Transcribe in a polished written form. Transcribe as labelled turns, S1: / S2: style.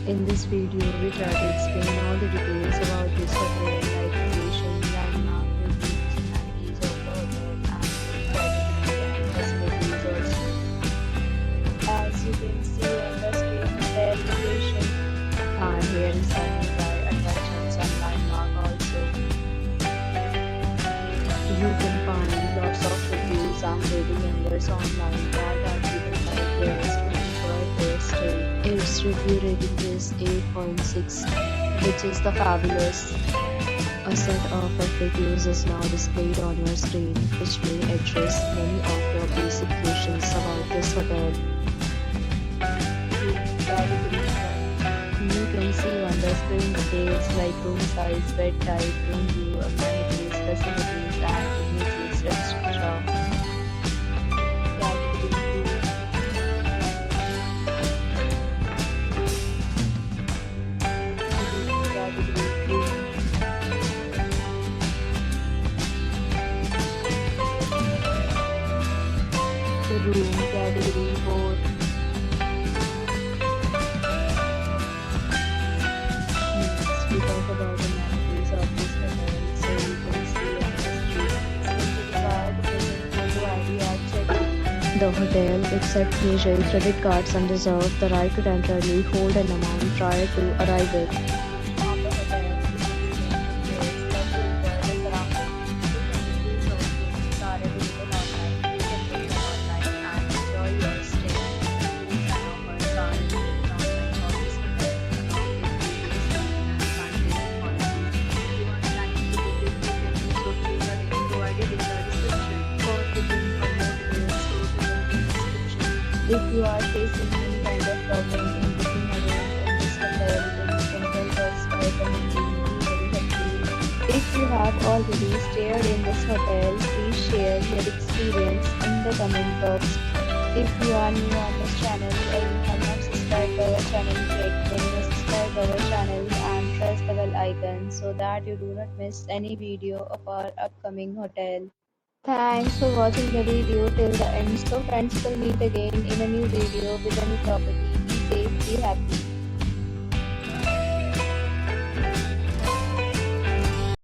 S1: In this video, we try to explain all the details about this hotel, like location, landmark, reviews, amenities of the hotel, and facilities also. As you can see on the screen, hotel location, and here is the nearby attractions and landmark also. You can find lots of reviews and rating numbers online that are given by players who enjoy their stay. Its review rating is 8.6, which is the fabulous. A set of FAQs is now displayed on your screen, which may address many of your basic questions about this hotel. You can see on the screen details like room size, bed type, room view, amenities, facilities, and images, etc. Room category 4. Next, we talk about the amenities of this hotel. So you can see on the screen, required present photo ID at check-in. The hotel accepts major credit cards and reserves the right to temporarily hold an amount prior to arrival. If you are facing any kind of problem in booking a room in this hotel, then you can help us by commenting. We will help you. If you have already stayed in this hotel, please share your experience in the comment box. If you are new on this channel or you have not subscribed our channel yet, then you subscribe our channel and press the bell icon so that you do not miss any video of our upcoming hotel. Thanks for watching the video till the end. So friends, will meet again in a new video with a new property. Be safe, be happy.